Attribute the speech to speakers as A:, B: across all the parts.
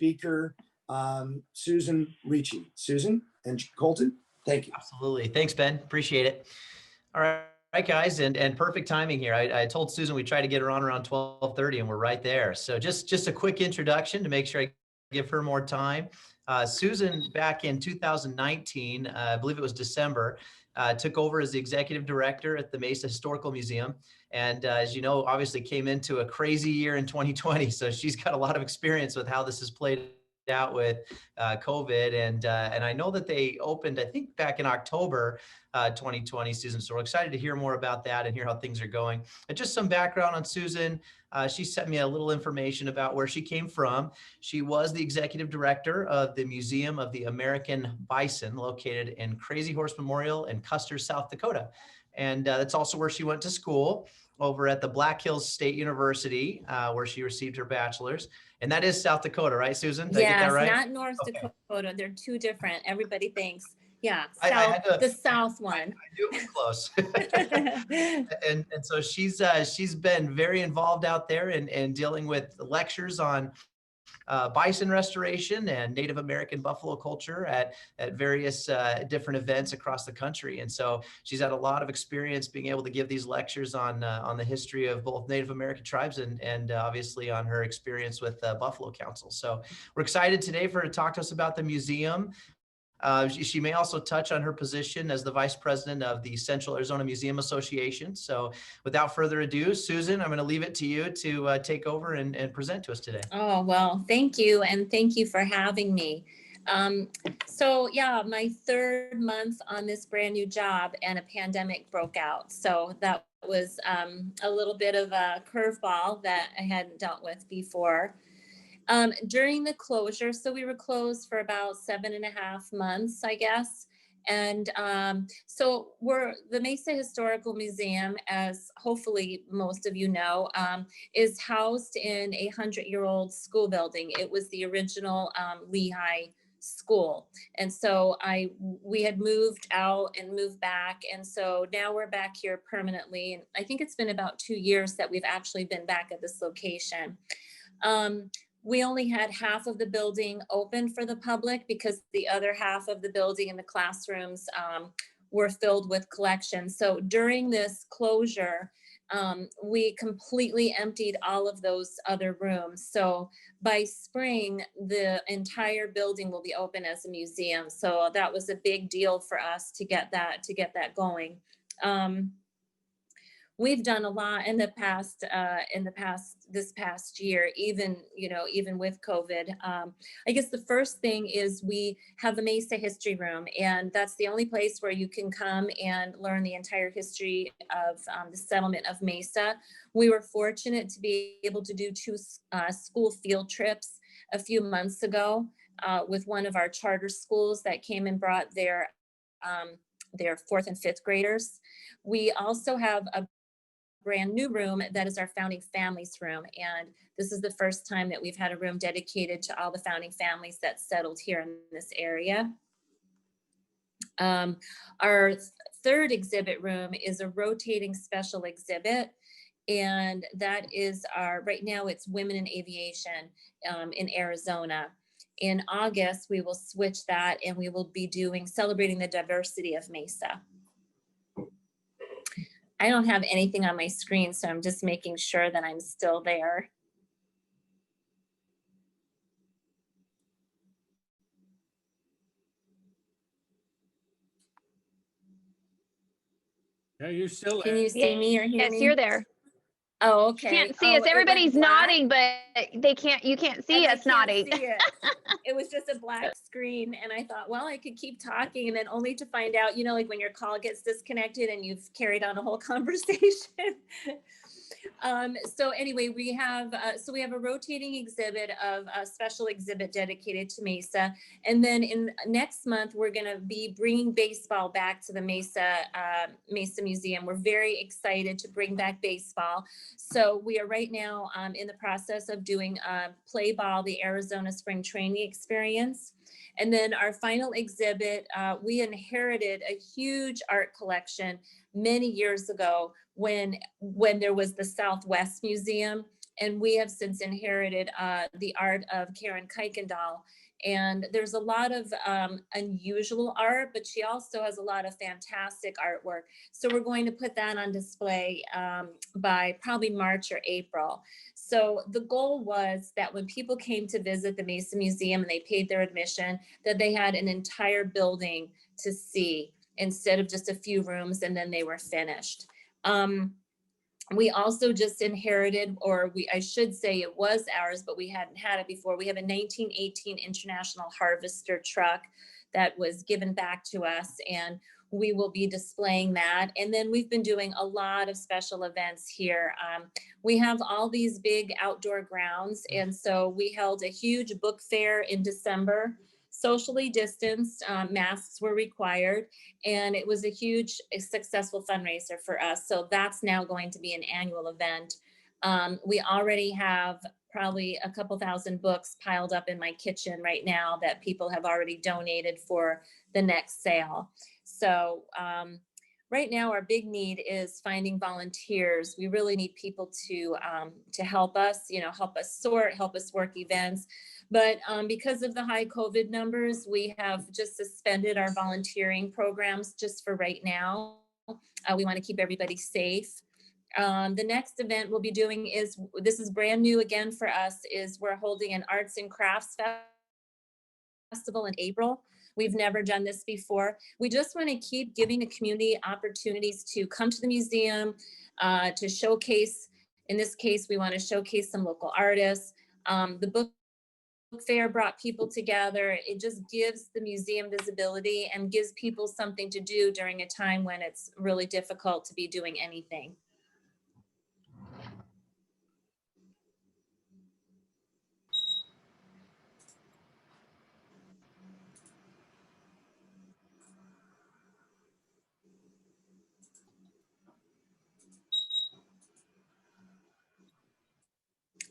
A: speaker, Susan Ricci. Susan and Colton, thank you.
B: Absolutely. Thanks, Ben. Appreciate it. All right, guys, and perfect timing here. I told Susan we try to get her on around 12:30, and we're right there. So just a quick introduction to make sure I give her more time. Susan, back in 2019, I believe it was December, took over as the executive director at the Mesa Historical Museum. And as you know, obviously came into a crazy year in 2020. So she's got a lot of experience with how this has played out with COVID. And I know that they opened, I think, back in October 2020, Susan. So we're excited to hear more about that and hear how things are going. And just some background on Susan. She sent me a little information about where she came from. She was the executive director of the Museum of the American Bison, located in Crazy Horse Memorial in Custer, South Dakota. And that's also where she went to school, over at the Black Hills State University, where she received her bachelor's. And that is South Dakota, right, Susan? Did I get that right?
C: Yes, not North Dakota. They're two different. Everybody thinks, yeah,
B: the
C: South one.
B: I knew it was close. and so she's been very involved out there in dealing with lectures on bison restoration and Native American buffalo culture at various different events across the country. And so she's had a lot of experience being able to give these lectures on the history of both Native American tribes and obviously on her experience with Buffalo Council. So we're excited today for her to talk to us about the museum. She may also touch on her position as the vice president of the Central Arizona Museum Association. So without further ado, Susan, I'm going to leave it to you to take over and present to us today.
C: Oh, well, thank you. And thank you for having me. So yeah, my third month on this brand new job and a pandemic broke out. So that was a little bit of a curveball that I hadn't dealt with before. During the closure, so we were closed for about 7.5 months, I guess. And so the Mesa Historical Museum, as hopefully most of you know, is housed in a 100-year-old school building. It was the original Lehigh School. And so we had moved out and moved back. And so now we're back here permanently. And I think it's been about 2 years that we've actually been back at this location. We only had half of the building open for the public because the other half of the building and the classrooms were filled with collections. So during this closure, we completely emptied all of those other rooms. So by spring, the entire building will be open as a museum. So that was a big deal for us to get that going. We've done a lot in the past, this past year, even with COVID. I guess the first thing is we have the Mesa History Room, and that's the only place where you can come and learn the entire history of the settlement of Mesa. We were fortunate to be able to do 2 school field trips a few months ago with one of our charter schools that came and brought their 4th and 5th graders. We also have a brand new room that is our founding families room, and this is the first time that we've had a room dedicated to all the founding families that settled here in this area. Our third exhibit room is a rotating special exhibit, and that is right now it's women in aviation in Arizona. In August, we will switch that and we will be celebrating the diversity of Mesa. I don't have anything on my screen, so I'm just making sure that I'm still there.
D: Yeah, you're still
C: there. Can you see me or hear me?
E: Yes, you're there.
C: Oh, okay.
E: You can't see us. Everybody's nodding, but you can't see us nodding.
C: It was just a black screen, and I thought, well, I could keep talking, and then only to find out, like when your call gets disconnected and you've carried on a whole conversation. So anyway, we have a rotating exhibit of a special exhibit dedicated to Mesa. And then next month, we're going to be bringing baseball back to the Mesa Museum. We're very excited to bring back baseball. So we are right now in the process of doing Play Ball, the Arizona Spring Training Experience. And then our final exhibit, we inherited a huge art collection many years ago when there was the Southwest Museum, And we have since inherited the art of Karen Kuykendall. And there's a lot of unusual art, but she also has a lot of fantastic artwork. So we're going to put that on display by probably March or April. So the goal was that when people came to visit the Mesa Museum and they paid their admission, that they had an entire building to see instead of just a few rooms and then they were finished. We also just inherited, or I should say it was ours, but we hadn't had it before. We have a 1918 International Harvester truck that was given back to us, and we will be displaying that. And then we've been doing a lot of special events here. We have all these big outdoor grounds, and so we held a huge book fair in December. Socially distanced, masks were required, and it was a huge, successful fundraiser for us. So that's now going to be an annual event. We already have probably a couple thousand books piled up in my kitchen right now that people have already donated for the next sale. So right now our big need is finding volunteers. We really need people to help us, help us sort, help us work events. But because of the high COVID numbers, we have just suspended our volunteering programs just for right now. We want to keep everybody safe. The next event we'll be doing this is brand new again for us, is we're holding an arts and crafts festival in April. We've never done this before. We just want to keep giving the community opportunities to come to the museum, to showcase. In this case, we want to showcase some local artists. The book fair brought people together. It just gives the museum visibility and gives people something to do during a time when it's really difficult to be doing anything.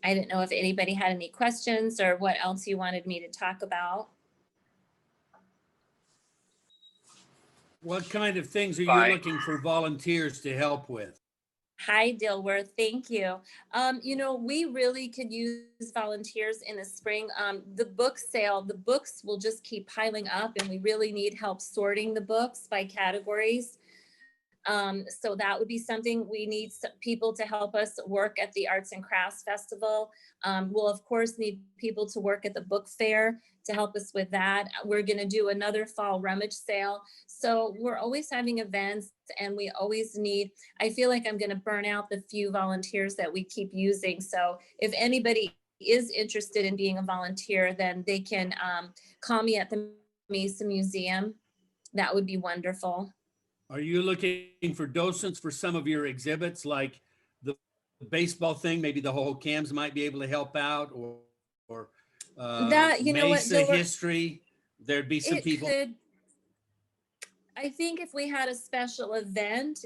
C: I didn't know if anybody had any questions or what else you wanted me to talk about.
D: What kind of things are you looking for volunteers to help with?
C: Hi, Dilworth. Thank you. We really could use volunteers in the spring. The book sale, the books will just keep piling up, and we really need help sorting the books by categories. So that would be something. We need people to help us work at the Arts and Crafts Festival. We'll of course need people to work at the book fair to help us with that. We're going to do another fall rummage sale. So we're always having events, and we always need, I feel like I'm going to burn out the few volunteers that we keep using. So if anybody is interested in being a volunteer, then they can call me at the Mesa Museum. That would be wonderful.
D: Are you looking for docents for some of your exhibits, like the baseball thing? Maybe the whole cams might be able to help out, or
C: that, you know what,
D: Mesa history. There'd be some people.
C: I think if we had a special event,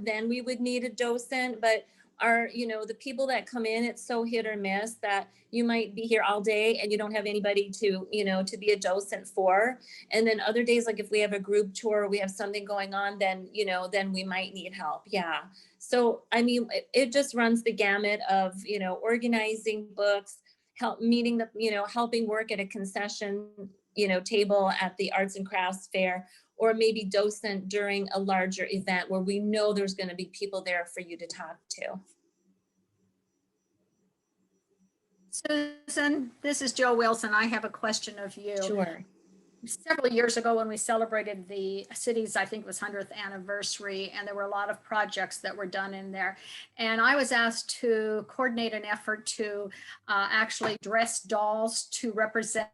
C: then we would need a docent, but the people that come in, it's so hit or miss that you might be here all day and you don't have anybody to be a docent for. And then other days, like if we have a group tour, we have something going on, then we might need help. Yeah. So, I mean, it just runs the gamut of, organizing books, helping work at a concession, table at the Arts and Crafts Fair, or maybe docent during a larger event where we know there's going to be people there for you to talk to.
F: Susan, this is Joe Wilson. I have a question of you.
C: Sure.
F: Several years ago when we celebrated the city's, I think it was 100th anniversary, and there were a lot of projects that were done in there. And I was asked to coordinate an effort to actually dress dolls to represent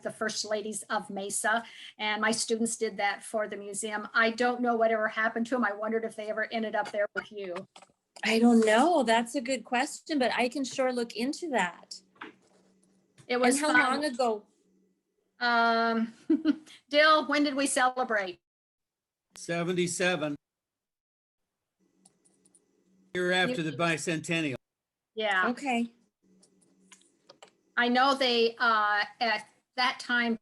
F: the first ladies of Mesa, and my students did that for the museum. I don't know whatever happened to them. I wondered if they ever ended up there with you.
C: I don't know. That's a good question, but I can sure look into that.
F: It was
C: and how long ago?
F: Dill, when did we celebrate?
D: 77. Year after the bicentennial.
F: Yeah.
C: Okay.
F: I know they at that time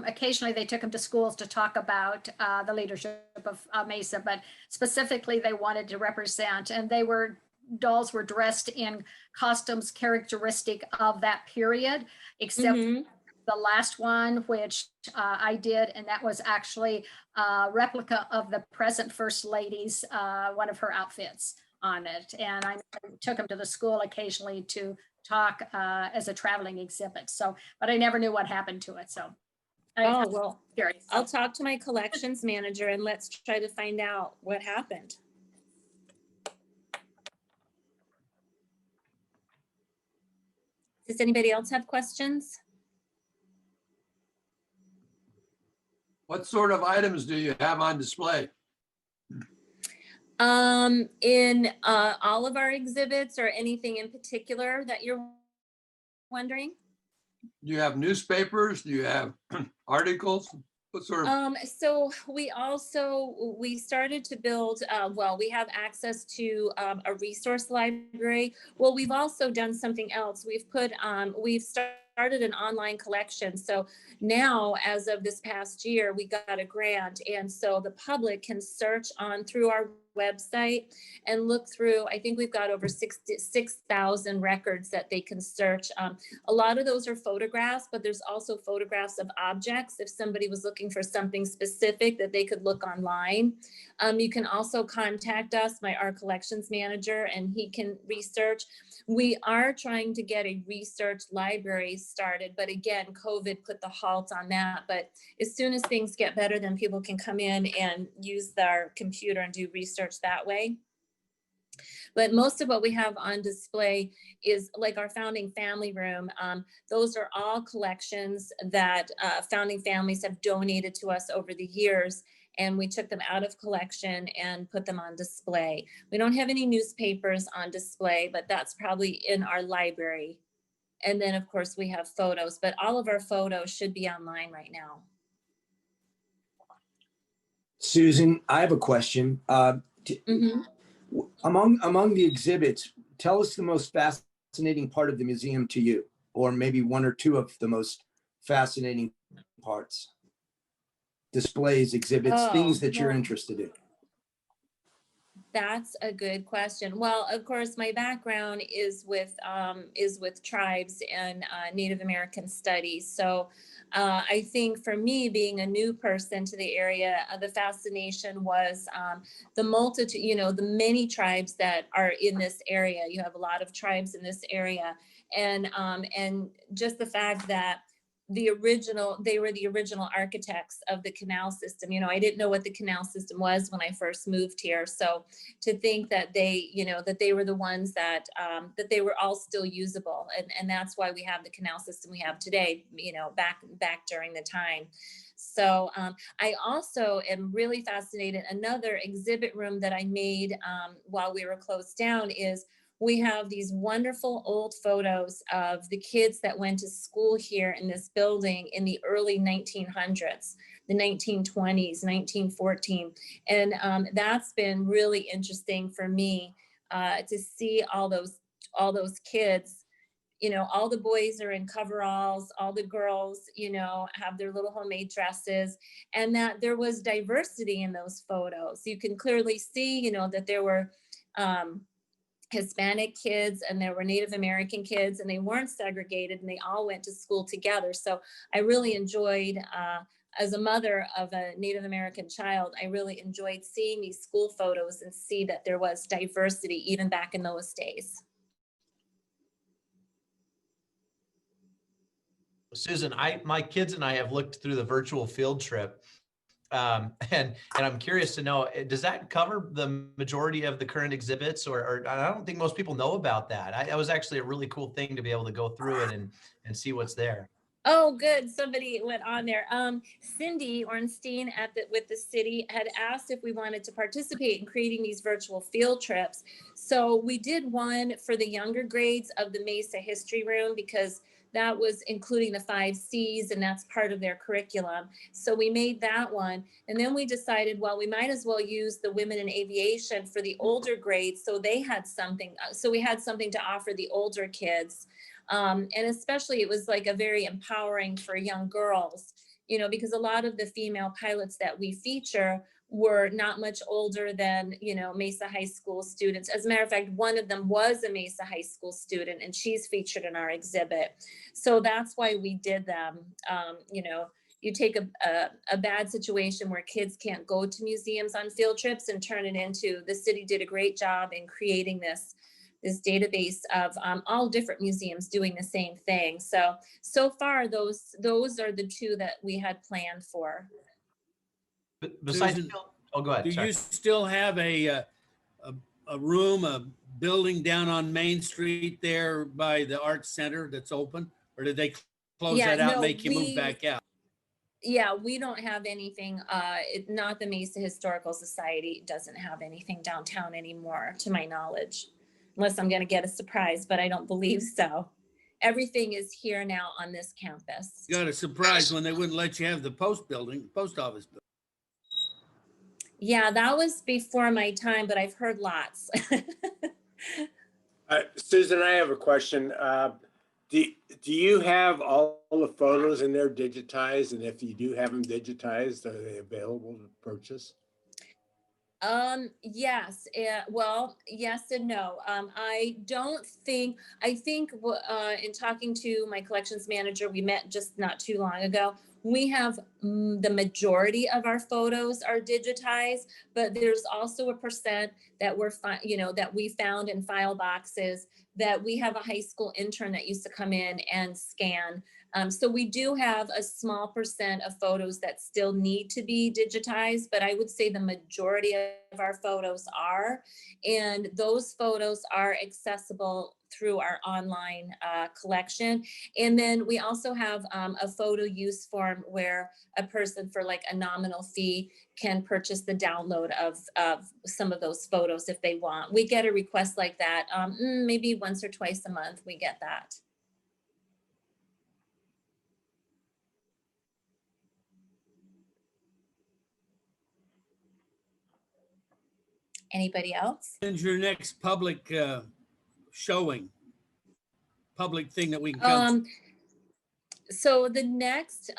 F: occasionally they took them to schools to talk about the leadership of Mesa, but specifically they wanted to represent, and they were dolls were dressed in costumes characteristic of that period, except
C: Mhm.
F: the last one, which I did, and that was actually a replica of the present First Lady's, one of her outfits on it. And I took them to the school occasionally to talk as a traveling exhibit. So, but I never knew what happened to it. So
C: Oh, well,
F: curious.
C: I'll talk to my collections manager and let's try to find out what happened. Does anybody else have questions?
G: What sort of items do you have on display?
C: In all of our exhibits or anything in particular that you're wondering?
G: Do you have newspapers? Do you have articles? What sort of,
C: So we started to build, well, we have access to a resource library. Well, we've also done something else. We've started an online collection. So now, as of this past year, we got a grant. And so the public can search on through our website and look through, I think we've got over 6,000 records that they can search. A lot of those are photographs, but there's also photographs of objects. If somebody was looking for something specific that they could look online. You can also contact us, our collections manager, and he can research. We are trying to get a research library started, but again, COVID put the halt on that. But as soon as things get better, then people can come in and use their computer and do research that way. But most of what we have on display is like our founding family room. Those are all collections that founding families have donated to us over the years. And we took them out of collection and put them on display. We don't have any newspapers on display, but that's probably in our library. And then of course we have photos, but all of our photos should be online right now.
A: Susan, I have a question.
C: Mhm.
A: Among the exhibits, tell us the most fascinating part of the museum to you, or maybe one or two of the most fascinating parts. Displays, exhibits, things that you're
C: well,
A: interested in.
C: That's a good question. Well, of course, my background is with tribes and Native American studies. So I think for me, being a new person to the area, the fascination was the multitude, the many tribes that are in this area. You have a lot of tribes in this area, and just the fact that they were the original architects of the canal system. I didn't know what the canal system was when I first moved here. So to think that they were the ones that they were all still usable. And that's why we have the canal system we have today, back during the time. So I also am really fascinated. Another exhibit room that I made while we were closed down is we have these wonderful old photos of the kids that went to school here in this building in the early 1900s, the 1920s, 1914. And that's been really interesting for me to see all those kids. All the boys are in coveralls, all the girls, have their little homemade dresses, and that there was diversity in those photos. You can clearly see, that there were Hispanic kids and there were Native American kids, and they weren't segregated, and they all went to school together. So I really enjoyed, as a mother of a Native American child, I really enjoyed seeing these school photos and see that there was diversity even back in those days.
B: Susan, my kids and I have looked through the virtual field trip. And I'm curious to know, does that cover the majority of the current exhibits, or I don't think most people know about that. That was actually a really cool thing to be able to go through it and see what's there.
C: Oh, good. Somebody went on there. Cindy Ornstein with the city had asked if we wanted to participate in creating these virtual field trips. So we did one for the younger grades of the Mesa history room, because that was including the 5 C's, and that's part of their curriculum. So we made that one. And then we decided, well, we might as well use the women in aviation for the older grades. So they had something. So we had something to offer the older kids. And especially it was like a very empowering for young girls, because a lot of the female pilots that we feature were not much older than, Mesa High School students. As a matter of fact, one of them was a Mesa High School student, and she's featured in our exhibit. So that's why we did them. You take a bad situation where kids can't go to museums on field trips and turn it into, the city did a great job in creating this database of all different museums doing the same thing. So far, those are the two that we had planned for.
B: Besides,
D: Susan,
B: oh, go ahead.
D: Do
B: Sorry.
D: you still have a room, a building down on Main Street there by the Arts Center that's open? Or did they close
C: Yeah,
D: that out and
C: no,
D: make you move back out?
C: Yeah, we don't have anything, not the Mesa Historical Society doesn't have anything downtown anymore, to my knowledge. Unless I'm gonna get a surprise, but I don't believe so. Everything is here now on this campus.
D: Got a surprise when they wouldn't let you have the post office building.
C: Yeah, that was before my time, but I've heard lots.
H: Susan, I have a question. Do you have all the photos in there digitized? And if you do have them digitized, are they available to purchase?
C: Yes, well, yes and no. I think in talking to my collections manager, we met just not too long ago, we have the majority of our photos are digitized, but there's also a percent that that we found in file boxes that we have a high school intern that used to come in and scan. So we do have a small percent of photos that still need to be digitized, but I would say the majority of our photos are, and those photos are accessible through our online collection. And then we also have a photo use form where a person for like a nominal fee can purchase the download of some of those photos if they want. We get a request like that maybe once or twice a month, we get that. Anybody else?
D: When's your next public showing? Public thing that we can come?
C: So the next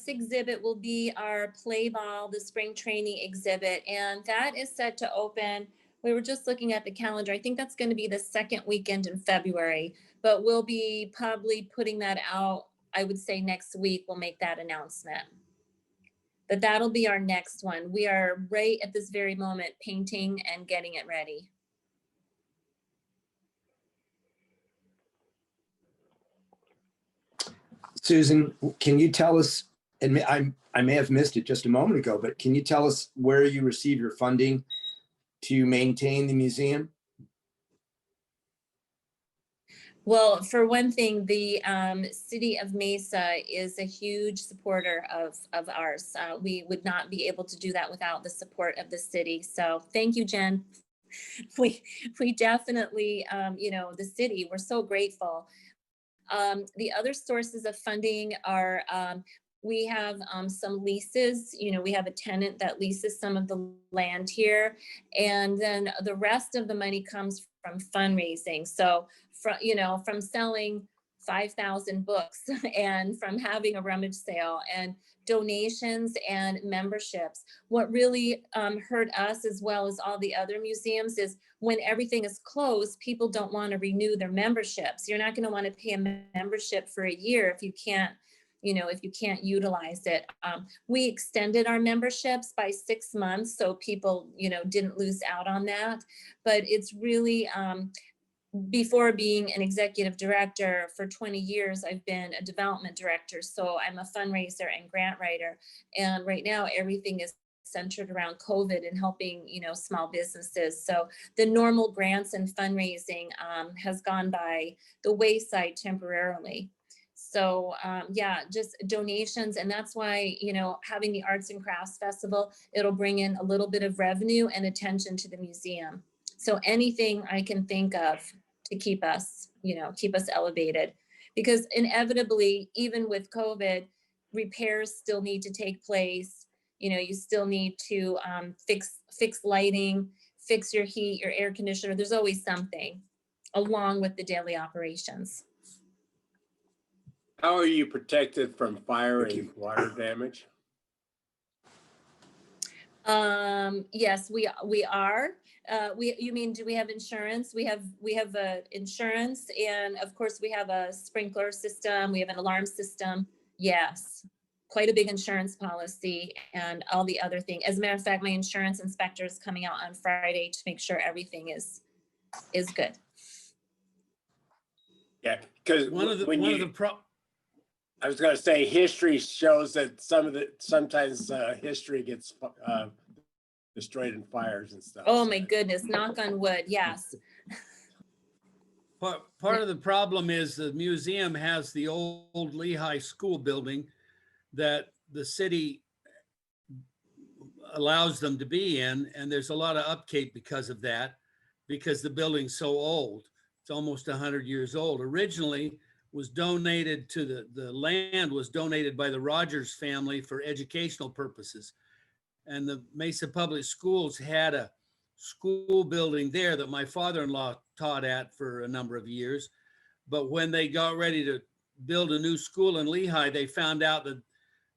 C: exhibit will be our play ball, the spring training exhibit, and that is set to open. We were just looking at the calendar. I think that's going to be the second weekend in February, but we'll be probably putting that out. I would say next week we'll make that announcement. But that'll be our next one. We are right at this very moment painting and getting it ready.
A: Susan, can you tell us, and I may have missed it just a moment ago, but can you tell us where you receive your funding to maintain the museum?
C: Well, for one thing, the city of Mesa is a huge supporter of ours. We would not be able to do that without the support of the city. So thank you, Jen. We definitely, the city, we're so grateful. The other sources of funding are, we have some leases, we have a tenant that leases some of the land here. And then the rest of the money comes from fundraising. So from selling 5,000 books and from having a rummage sale and donations and memberships. What really hurt us as well as all the other museums is when everything is closed, people don't want to renew their memberships. You're not going to want to pay a membership for a year if you can't utilize it. We extended our memberships by 6 months so people, didn't lose out on that. But it's really, before being an executive director for 20 years, I've been a development director. So I'm a fundraiser and grant writer. And right now everything is centered around COVID and helping, small businesses. So the normal grants and fundraising has gone by the wayside temporarily. So just donations. And that's why, having the Arts and Crafts Festival, it'll bring in a little bit of revenue and attention to the museum. So anything I can think of to keep us elevated, because inevitably, even with COVID, repairs still need to take place. You still need to fix lighting, fix your heat, your air conditioner. There's always something along with the daily operations.
H: How are you protected from fire and water damage?
C: Yes, we are. You mean, do we have insurance? We have insurance, and of course we have a sprinkler system. We have an alarm system. Yes, quite a big insurance policy and all the other things. As a matter of fact, my insurance inspector is coming out on Friday to make sure everything is good.
H: Yeah, because
D: One of the
H: I was gonna say, history shows that sometimes history gets destroyed in fires and stuff.
C: Oh
H: so-
C: my goodness, knock on wood. Yes.
D: Part of the problem is the museum has the old Lehigh School building that the city allows them to be in, and there's a lot of upkeep because of that, because the building's so old. It's almost 100 years old. Originally was donated to the land was donated by the Rogers family for educational purposes. And the Mesa Public Schools had a school building there that my father-in-law taught at for a number of years. But when they got ready to build a new school in Lehigh, they found out that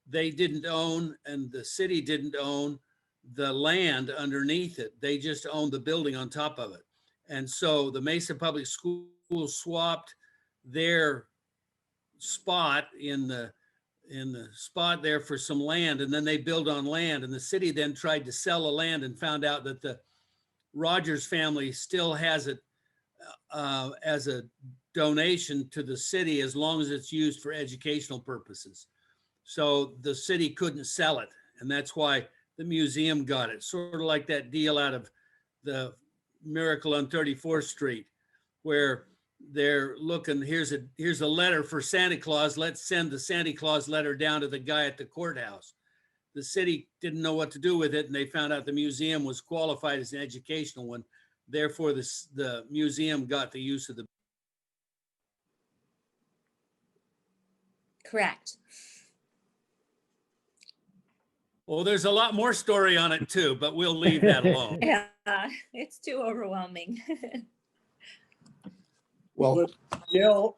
D: they didn't own, and the city didn't own, the land underneath it. They just owned the building on top of it. And so the Mesa Public Schools swapped their spot in the spot there for some land, and then they built on land, and the city then tried to sell the land and found out that the Rogers family still has it as a donation to the city as long as it's used for educational purposes. So the city couldn't sell it, and that's why the museum got it. Sort of like that deal out of the Miracle on 34th Street, where they're looking, here's a letter for Santa Claus. Let's send the Santa Claus letter down to the guy at the courthouse. The city didn't know what to do with it, and they found out the museum was qualified as an educational one. Therefore, the museum got the use of the.
C: Correct.
D: Well, there's a lot more story on it too, but we'll leave that alone.
C: Yeah, it's too overwhelming.
A: Well,
I: But Gail,